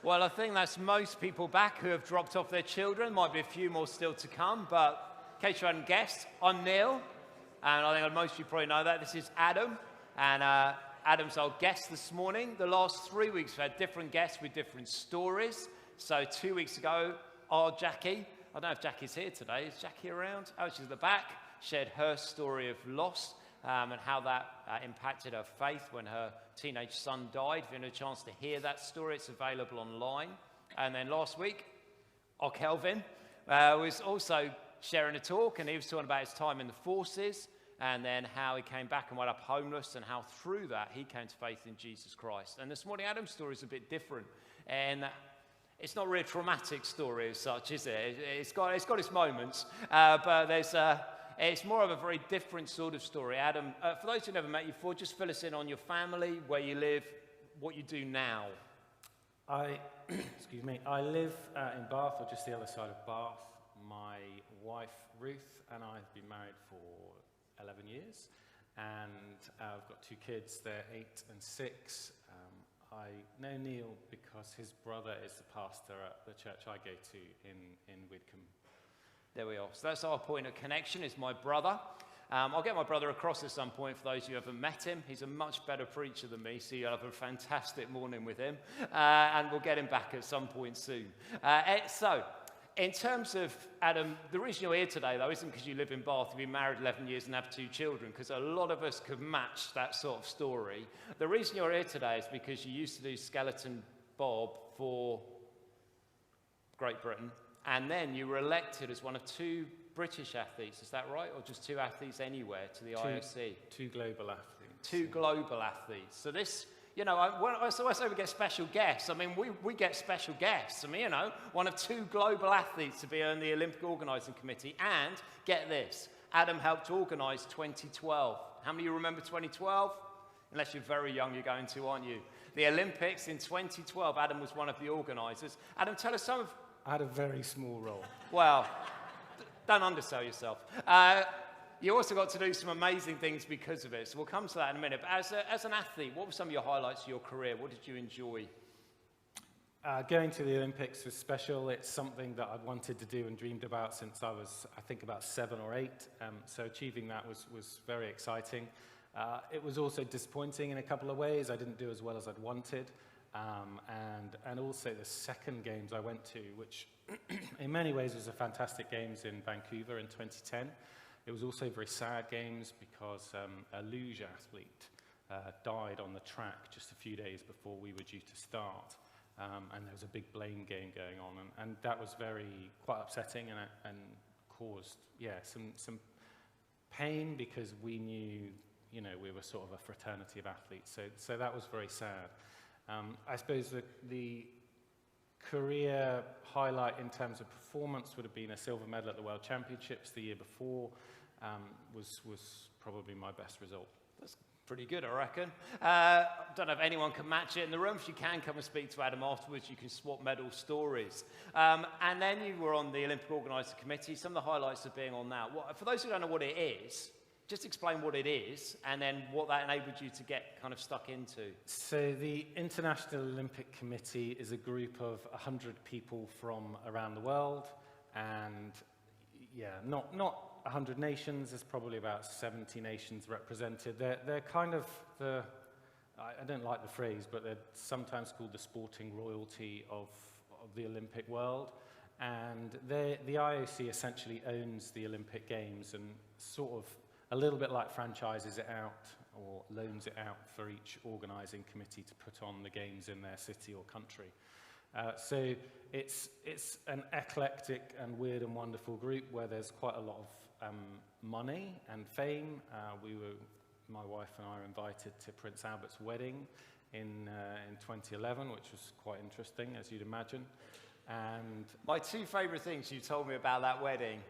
Well, I think that's most people back who have dropped off their children. Might be a few more still to come, but in case you hadn't guessed, I'm Neil, and I think most of you probably know that. This is Adam, and Adam's our guest this morning. The last 3 weeks we've had different guests with different stories. So 2 weeks ago, our Jackie, I don't know if Jackie's here today. Is Jackie around? Oh, she's at the back. Shared her story of loss and how that impacted her faith when her teenage son died. If you had a chance to hear that story, it's available online. And then last week, our Kelvin was also sharing a talk, and he was talking about his time in the forces and then how he came back and went up homeless and how through that he came to faith in Jesus Christ. And this morning, Adam's story is a bit different. And it's not really a traumatic story as such, is it? It's got its moments, but it's more of a very different sort of story. Adam, for those who never met you before, just fill us in on your family, where you live, what you do now. Excuse me, I live in Bath, or just the other side of Bath. My wife, Ruth, and I have been married for 11 years, and I've got two kids. They're 8 and 6. I know Neil because his brother is the pastor at the church I go to in Widcombe. There we are. So that's our point of connection, is my brother. I'll get my brother across at some point for those who haven't met him. He's a much better preacher than me, so you'll have a fantastic morning with him. And we'll get him back at some point soon. So, in terms of, Adam, the reason you're here today, though, isn't because you live in Bath, you've been married 11 years and have 2 children, because a lot of us could match that sort of story. The reason you're here today is because you used to do Skeleton Bob for Great Britain, and then you were elected as one of 2 British athletes, is that right? Or just 2 athletes anywhere to the IOC? 2 global athletes. 2 global athletes. So this, you know, when I say we get special guests, I mean, we get special guests. I mean, you know, one of 2 global athletes to be on the Olympic Organising Committee. And, get this, Adam helped organise 2012. How many of you remember 2012? Unless you're very young, you're going to, aren't you? The Olympics in 2012, Adam was one of the organisers. Adam, tell us some of... I had a very small role. Well, don't undersell yourself. You also got to do some amazing things because of it, so we'll come to that in a minute. But as an athlete, what were some of your highlights of your career? What did you enjoy? Going to the Olympics was special. It's something that I'd wanted to do and dreamed about since I was, I think, about 7 or 8. So achieving that was very exciting. It was also disappointing in a couple of ways. I didn't do as well as I'd wanted. And also the second games I went to, which in many ways was a fantastic games in Vancouver in 2010. It was also very sad games because a luge athlete died on the track just a few days before we were due to start. And there was a big blame game going on, and that was quite upsetting and caused, some pain, because we knew, you know, we were sort of a fraternity of athletes. So that was very sad. I suppose the career highlight in terms of performance would have been a silver medal at the World Championships the year before. Was probably my best result. That's pretty good, I reckon. Don't know if anyone can match it in the room. If you can, come and speak to Adam afterwards. You can swap medal stories. And then you were on the Olympic Organising Committee. Some of the highlights of being on that. For those who don't know what it is, just explain what it is and then what that enabled you to get kind of stuck into. So the International Olympic Committee is a group of 100 people from around the world, and not 100 nations. There's probably about 70 nations represented. They're kind of I don't like the phrase, but they're sometimes called the sporting royalty of the Olympic world. And the IOC essentially owns the Olympic Games and sort of a little bit like franchises it out or loans it out for each organising committee to put on the games in their city or country. So it's an eclectic and weird and wonderful group where there's quite a lot of money and fame. My wife and I were invited to Prince Albert's wedding in 2011, which was quite interesting, as you'd imagine. And my 2 favourite things you told me about that wedding.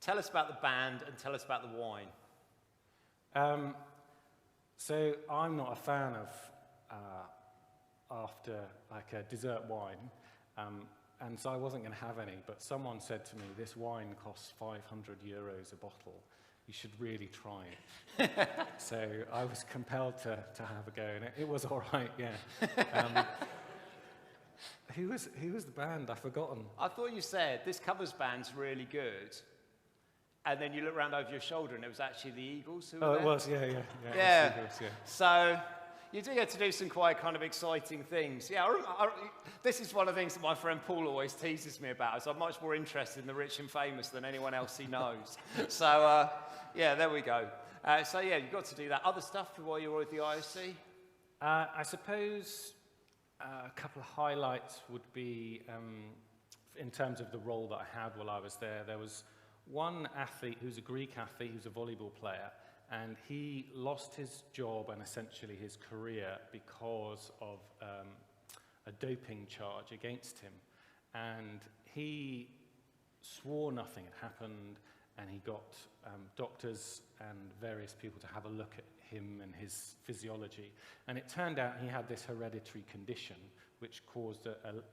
Tell us about the band and tell us about the wine. So I'm not a fan of after like a dessert wine, and so I wasn't going to have any. But someone said to me, "This wine costs €500 a bottle. You should really try it." So I was compelled to have a go, and it was all right. Yeah. Who was the band? I've forgotten. I thought you said, this covers band's really good. And then you look around over your shoulder and it was actually the Eagles who were there. It was, yeah. Yeah. It was the Eagles, yeah. So you do get to do some quite kind of exciting things. Yeah, this is one of the things that my friend Paul always teases me about, is I'm much more interested in the rich and famous than anyone else he knows. So, yeah, there we go. So, yeah, you got to do that. Other stuff while you were with the IOC? I suppose a couple of highlights would be, in terms of the role that I had while I was there, there was one athlete who's a Greek athlete, who's a volleyball player, and he lost his job and essentially his career because of a doping charge against him. And he swore nothing had happened, and he got doctors and various people to have a look at him and his physiology. And it turned out he had this hereditary condition which caused a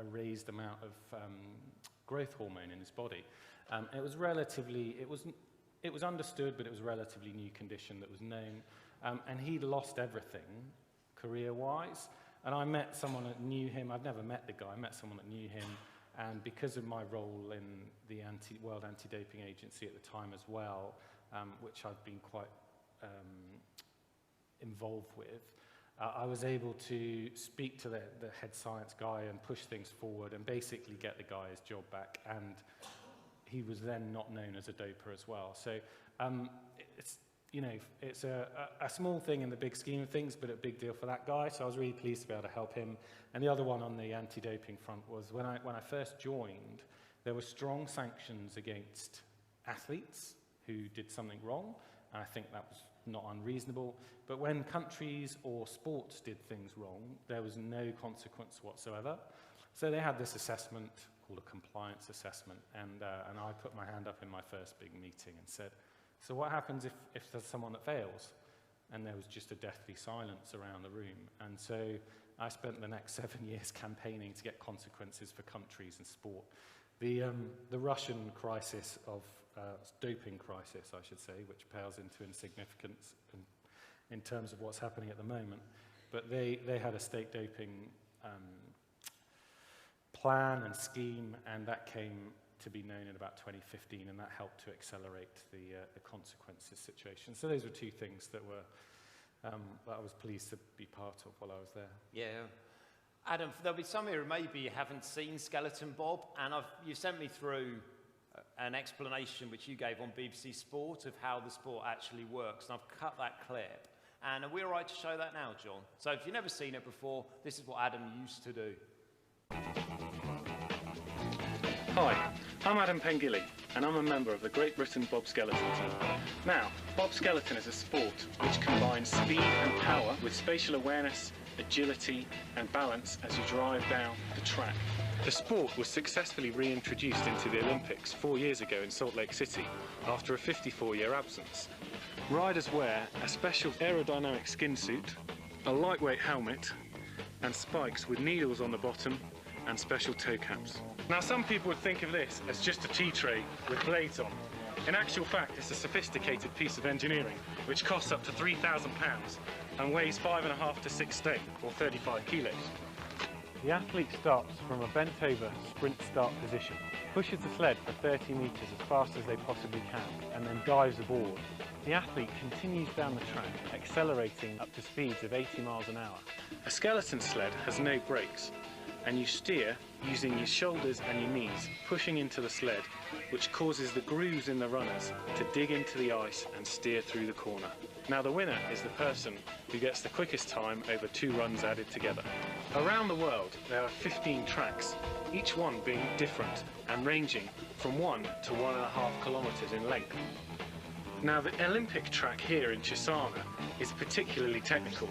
raised amount of growth hormone in his body. It was relatively, it was understood, but it was a relatively new condition that was known. And he'd lost everything career-wise. And I met someone that knew him. I've never met the guy. I met someone that knew him. And because of my role in the World Anti-Doping Agency at the time as well, which I've been quite involved with, I was able to speak to the head science guy and push things forward and basically get the guy his job back. And he was then not known as a doper as well. So it's, you know, it's a small thing in the big scheme of things, but a big deal for that guy. So I was really pleased to be able to help him. And the other one on the anti-doping front was when I first joined, there were strong sanctions against athletes who did something wrong. And I think that was not unreasonable. But when countries or sports did things wrong, there was no consequence whatsoever. So they had this assessment called a compliance assessment, and I put my hand up in my first big meeting and said, so what happens if there's someone that fails? And there was just a deathly silence around the room. And so I spent the next 7 years campaigning to get consequences for countries and sport. The Russian crisis of doping crisis, I should say, which pales into insignificance in terms of what's happening at the moment. But they had a state doping plan and scheme, and that came to be known in about 2015, and that helped to accelerate the consequences situation. So those were two things that were that I was pleased to be part of while I was there. Yeah. Adam, there'll be some here who maybe haven't seen Skeleton Bob, and you sent me through an explanation which you gave on BBC Sport of how the sport actually works, and I've cut that clip. And are we all right to show that now, John? So if you've never seen it before, this is what Adam used to do. Hi, I'm Adam Pengilly, and I'm a member of the Great Britain Bob Skeleton team. Now, Bob Skeleton is a sport which combines speed and power with spatial awareness, agility and balance as you drive down the track. The sport was successfully reintroduced into the Olympics 4 years ago in Salt Lake City after a 54-year absence. Riders wear a special aerodynamic skin suit, a lightweight helmet and spikes with needles on the bottom and special toe caps. Now some people would think of this as just a tea tray with blades on. In actual fact, it's a sophisticated piece of engineering which costs up to £3,000 and weighs 5.5 to 6 stone, or 35 kilos. The athlete starts from a bent over sprint start position, pushes the sled for 30 metres as fast as they possibly can, and then dives aboard. The athlete continues down the track, accelerating up to speeds of 80 miles an hour. A skeleton sled has no brakes, and you steer using your shoulders and your knees, pushing into the sled, which causes the grooves in the runners to dig into the ice and steer through the corner. Now the winner is the person who gets the quickest time over 2 runs added together. Around the world there are 15 tracks, each one being different and ranging from 1 to 1.5 kilometres in length. Now the Olympic track here in Chisana is particularly technical,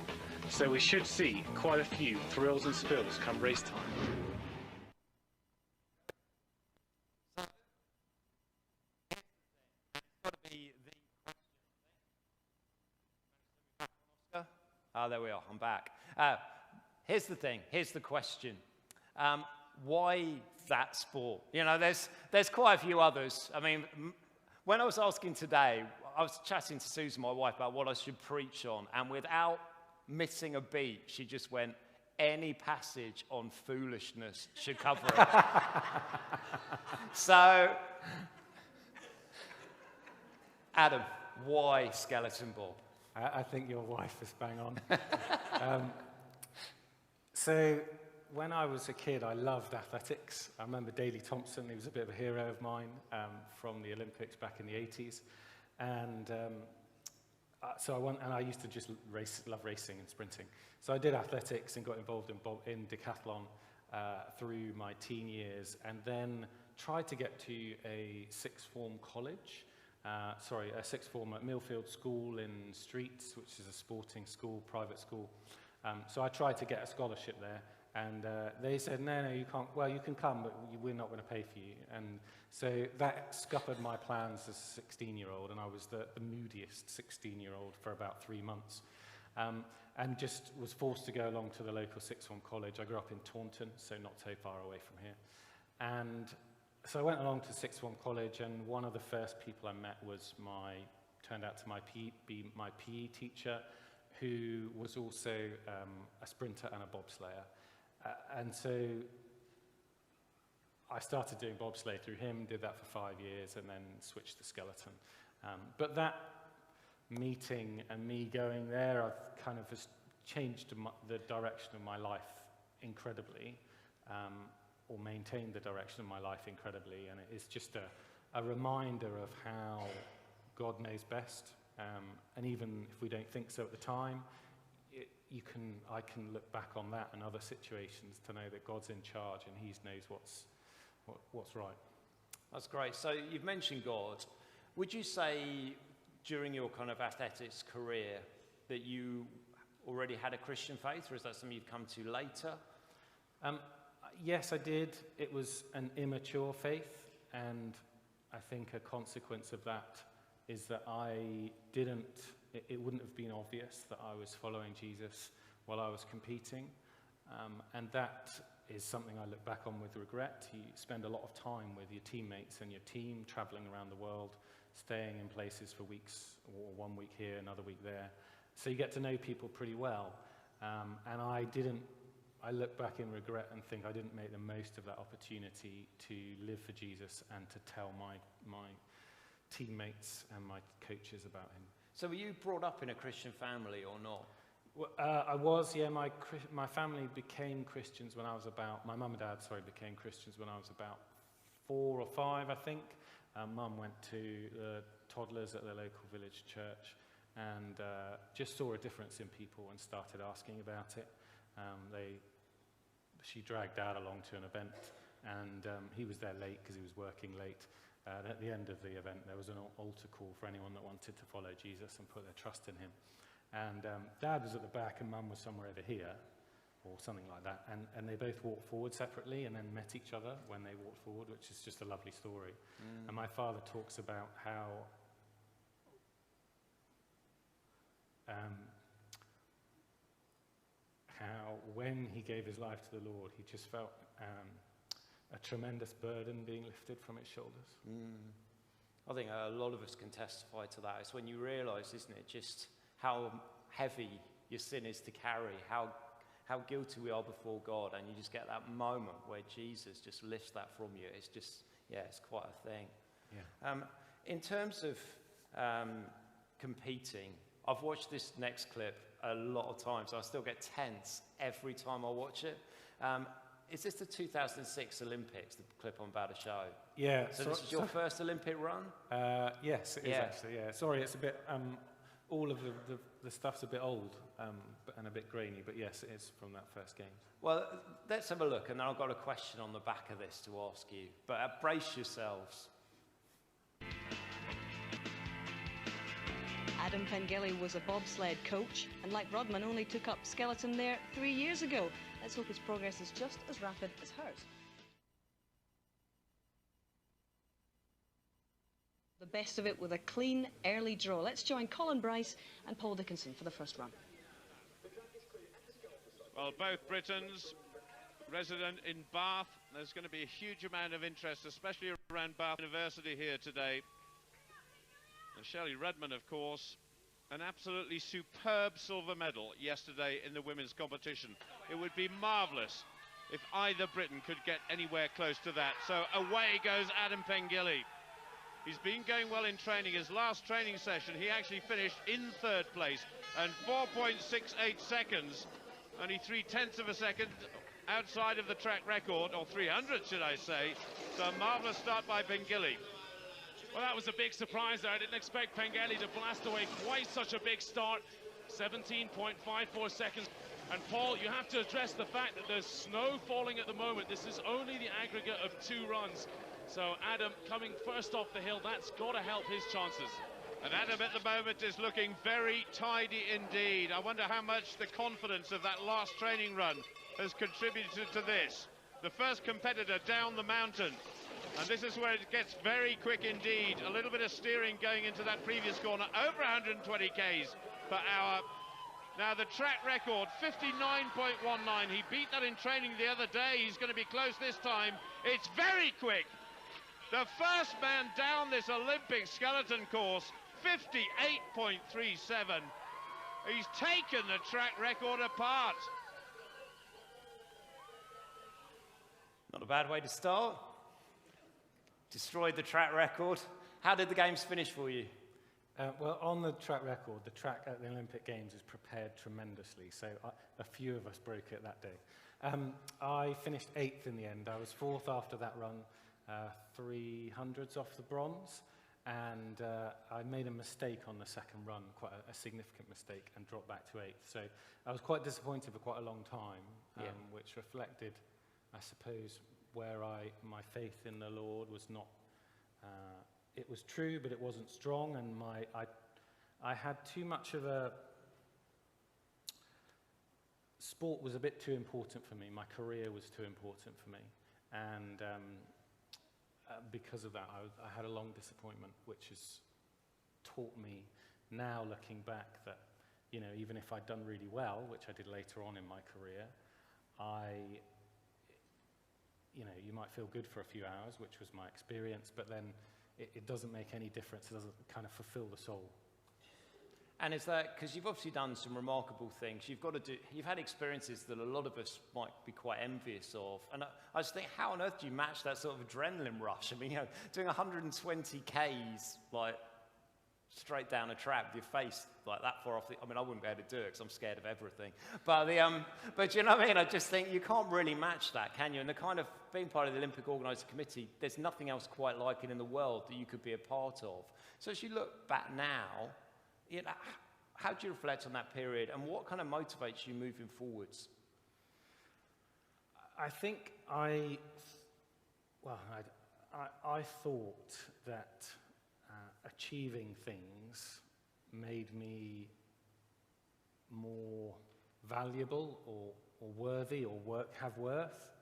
so we should see quite a few thrills and spills come race time. Oh, there we are, I'm back. Here's the thing, here's the question. Why that sport? You know, there's quite a few others. I mean, when I was asking today, I was chatting to Susan, my wife, about what I should preach on, and without missing a beat, she just went, any passage on foolishness should cover it. So, Adam, why Skeleton Bob? I think your wife is bang on. So when I was a kid, I loved athletics. I remember Daley Thompson. He was a bit of a hero of mine from the Olympics back in the 80s. And so I went, and I used to just love racing and sprinting. So I did athletics and got involved in decathlon through my teen years, and then tried to get to a sixth form college. A sixth form at Millfield School in Streets, which is a sporting school, private school. So I tried to get a scholarship there, and they said, no, you can't. Well, you can come, but we're not going to pay for you. And so that scuppered my plans as a 16-year-old, and I was the moodiest 16-year-old for about 3 months. And just was forced to go along to the local sixth form college. I grew up in Taunton, so not so far away from here. And so I went along to sixth form college, and one of the first people I met turned out to be my PE teacher, who was also a sprinter and a bobslayer. And so I started doing bobsleigh through him, did that for 5 years, and then switched to skeleton. But that meeting and me going there, I've kind of has changed the direction of my life incredibly, or maintained the direction of my life incredibly, and it is just a reminder of how God knows best, and even if we don't think so at the time, I can look back on that and other situations to know that God's in charge and He knows what's right. That's great. So you've mentioned God. Would you say during your kind of athletics career that you already had a Christian faith, or is that something you've come to later? Yes, I did. It was an immature faith, and I think a consequence of that is that it wouldn't have been obvious that I was following Jesus while I was competing, and that is something I look back on with regret. You spend a lot of time with your teammates and your team, traveling around the world, staying in places for weeks, or 1 week here, another week there. So you get to know people pretty well. And I look back in regret and think I didn't make the most of that opportunity to live for Jesus and to tell my teammates and my coaches about him. So were you brought up in a Christian family or not? Well, I was, yeah. My family became Christians when I was my mum and dad, became Christians when I was about 4 or 5, I think. Mum went to toddlers at the local village church and just saw a difference in people and started asking about it. She dragged Dad along to an event, and he was there late because he was working late. At the end of the event, there was an altar call for anyone that wanted to follow Jesus and put their trust in him. And Dad was at the back and Mum was somewhere over here, or something like that. And they both walked forward separately and then met each other when they walked forward, which is just a lovely story. And my father talks about how when he gave his life to the Lord, he just felt a tremendous burden being lifted from his shoulders. I think a lot of us can testify to that. It's when you realise, isn't it, just how heavy your sin is to carry, how guilty we are before God, and you just get that moment where Jesus just lifts that from you. It's just, it's quite a thing. Yeah. In terms of competing, I've watched this next clip a lot of times. I still get tense every time I watch it. Is this the 2006 Olympics, the clip I'm about to show? Yeah. So this is your first Olympic run? Yes, it is actually, yeah. Sorry, it's a bit, all of the stuff's a bit old and a bit grainy, but yes, it is from that first game. Well, let's have a look, and then I've got a question on the back of this to ask you. But brace yourselves. Adam Pengilly was a bobsled coach, and like Rodman, only took up skeleton there 3 years ago. Let's hope his progress is just as rapid as hers. The best of it with a clean early draw. Let's join Colin Bryce and Paul Dickinson for the first run. Well, both Britons resident in Bath. There's going to be a huge amount of interest, especially around Bath University here today. And Shelley Redmond, of course, an absolutely superb silver medal yesterday in the women's competition. It would be marvellous if either Britain could get anywhere close to that. So away goes Adam Pengilly. He's been going well in training. His last training session, he actually finished in 3rd place and 4.68 seconds, only 0.3 of a second outside of the track record, or 300 should I say. So a marvellous start by Pengilly. Well, that was a big surprise there. I didn't expect Pengilly to blast away quite such a big start. 17.54 seconds. And Paul, you have to address the fact that there's snow falling at the moment. This is only the aggregate of 2 runs. So Adam coming first off the hill, that's got to help his chances. And Adam at the moment is looking very tidy indeed. I wonder how much the confidence of that last training run has contributed to this. The first competitor down the mountain. And this is where it gets very quick indeed. A little bit of steering going into that previous corner. Over 120 k's per hour. Now the track record, 59.19. He beat that in training the other day. He's going to be close this time. It's very quick. The first man down this Olympic skeleton course, 58.37. He's taken the track record apart. Not a bad way to start. Destroyed the track record. How did the games finish for you? Well, on the track record, the track at the Olympic Games is prepared tremendously, so a few of us broke it that day. I finished 8th in the end. I was 4th after that run, 300s off the bronze, and I made a mistake on the second run, quite a significant mistake, and dropped back to 8th. So I was quite disappointed for quite a long time, which reflected, I suppose, where my faith in the Lord was not... it was true, but it wasn't strong, and I had too much of a... Sport was a bit too important for me. My career was too important for me. And because of that, I had a long disappointment, which has taught me now, looking back, that, you know, even if I'd done really well, which I did later on in my career, you know, you might feel good for a few hours, which was my experience, but then it doesn't make any difference. It doesn't kind of fulfill the soul. And is that, because you've obviously done some remarkable things, you've had experiences that a lot of us might be quite envious of. And I just think, how on earth do you match that sort of adrenaline rush? I mean, you know, doing 120 Ks, like, straight down a track with your face like that far off I mean, I wouldn't be able to do it because I'm scared of everything. But but you know what I mean? I just think you can't really match that, can you? And the kind of being part of the Olympic Organising Committee, there's nothing else quite like it in the world that you could be a part of. So as you look back now, you know, how do you reflect on that period, and what kind of motivates you moving forwards? I think I thought that achieving things made me more valuable or worthy or have worth.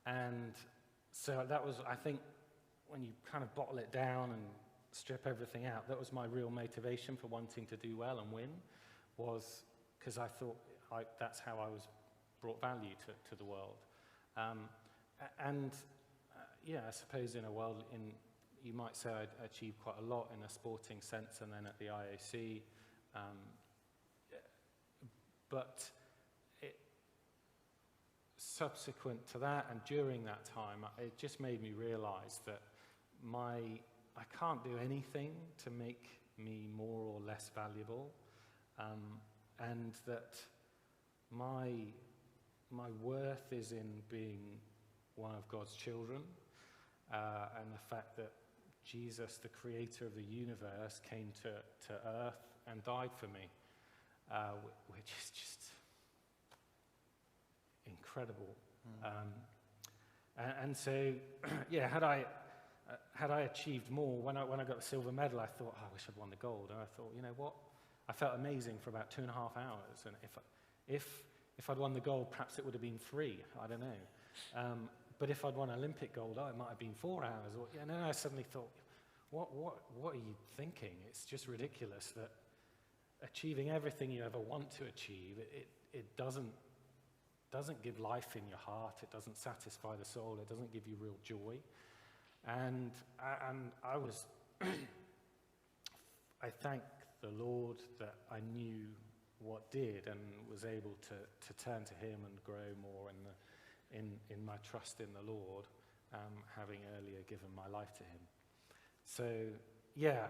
And so that was, I think, when you kind of bottle it down and strip everything out, that was my real motivation for wanting to do well and win, was because I thought that's how I was brought value to the world. Yeah, I suppose in a world, you might say I achieved quite a lot in a sporting sense, and then at the IOC, but subsequent to that and during that time, it just made me realize that I can't do anything to make me more or less valuable, and that my worth is in being one of God's children, and the fact that Jesus, the creator of the universe, came to earth and died for me, which is just incredible. And so, yeah, had I achieved more, when I got the silver medal, I thought, oh, I wish I'd won the gold. And I thought, you know what? I felt amazing for about 2.5 hours. And if I'd won the gold, perhaps it would have been 3. I don't know. But if I'd won Olympic gold, it might have been 4 hours. Or, and then I suddenly thought, what are you thinking? It's just ridiculous that achieving everything you ever want to achieve, it doesn't give life in your heart. It doesn't satisfy the soul. It doesn't give you real joy. And I was, I thank the Lord, that I knew what did and was able to turn to him and grow more in my trust in the Lord, having earlier given my life to him. So, yeah,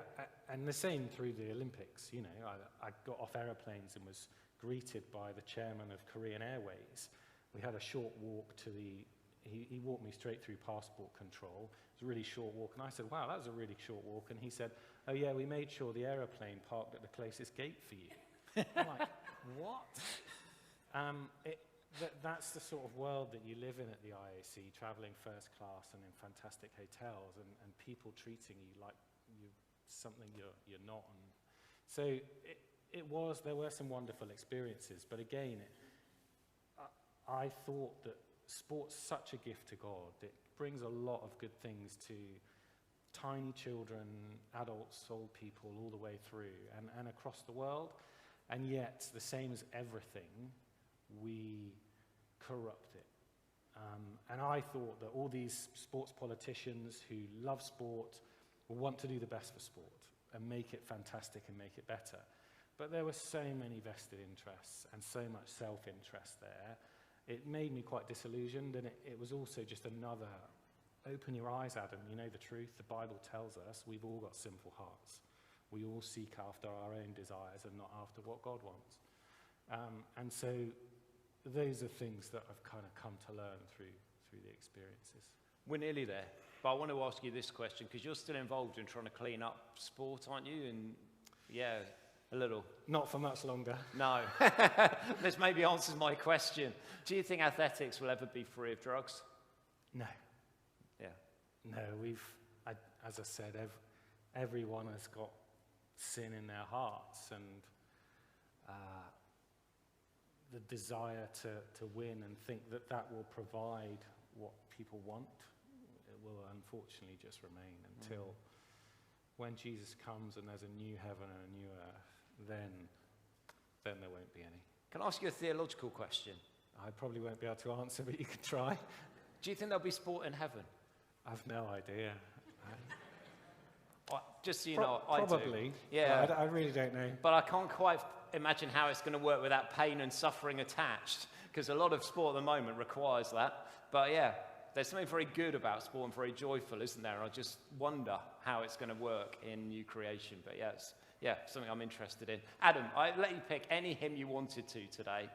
and the same through the Olympics. You know, I got off aeroplanes and was greeted by the chairman of Korean Airways. We had a short walk to he walked me straight through passport control. It was a really short walk, and I said, wow, that was a really short walk. And he said, oh yeah, we made sure the aeroplane parked at the closest gate for you. I'm like, what? That's the sort of world that you live in at the IAC, traveling first class and in fantastic hotels, and people treating you like you're something you're not. And so there were some wonderful experiences, but again, I thought that sport's such a gift to God. It brings a lot of good things to tiny children, adults, old people, all the way through and across the world. And yet, the same as everything, we corrupt it. And I thought that all these sports politicians who love sport will want to do the best for sport and make it fantastic and make it better. But there were so many vested interests and so much self-interest there. It made me quite disillusioned, and it was also just another, open your eyes, Adam, you know the truth. The Bible tells us we've all got sinful hearts. We all seek after our own desires and not after what God wants. And so those are things that I've kind of come to learn through the experiences. We're nearly there, but I want to ask you this question, because you're still involved in trying to clean up sport, aren't you? And yeah, a little. Not for much longer. No. This maybe answers my question. Do you think athletics will ever be free of drugs? No. Yeah. No, as I said, everyone has got sin in their hearts, and the desire to win and think that will provide what people want, it will unfortunately just remain until when Jesus comes and there's a new heaven and a new earth, then there won't be any. Can I ask you a theological question? I probably won't be able to answer, but you can try. Do you think there'll be sport in heaven? I've no idea. Just so you know, I do. Probably. Yeah. I really don't know. But I can't quite imagine how it's going to work without pain and suffering attached, because a lot of sport at the moment requires that. But yeah, there's something very good about sport and very joyful, isn't there? I just wonder how it's going to work in new creation. But yeah, something I'm interested in. Adam, I let you pick any hymn you wanted to today.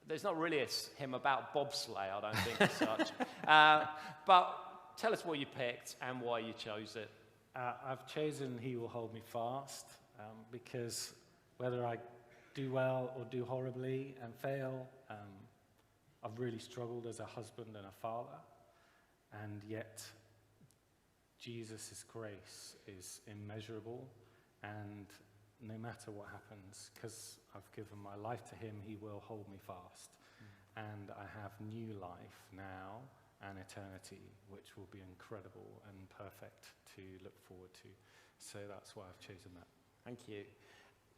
There's not really a hymn about bobsleigh, I don't think, as such. But tell us what you picked and why you chose it. I've chosen He Will Hold Me Fast, because whether I do well or do horribly and fail, I've really struggled as a husband and a father, and yet Jesus' grace is immeasurable, and no matter what happens, because I've given my life to Him, He will hold me fast. And I have new life now and eternity, which will be incredible and perfect to look forward to. So that's why I've chosen that. Thank you.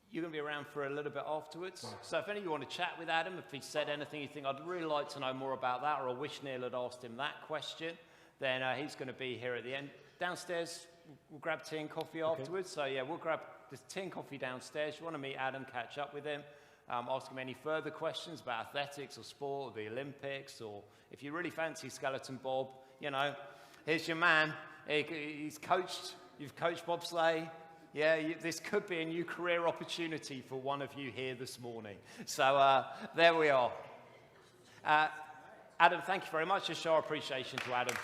You're going to be around for a little bit afterwards. So if any of you want to chat with Adam, if he said anything you think I'd really like to know more about that, or I wish Neil had asked him that question, then he's going to be here at the end. Downstairs, we'll grab tea and coffee afterwards. So yeah, we'll grab the tea and coffee downstairs. You want to meet Adam, catch up with him, ask him any further questions about athletics or sport or the Olympics, or if you really fancy Skeleton Bob, you know, here's your man. He's coached, you've coached bobsleigh. Yeah, this could be a new career opportunity for one of you here this morning. So there we are. Adam, thank you very much. Just show our appreciation to Adam.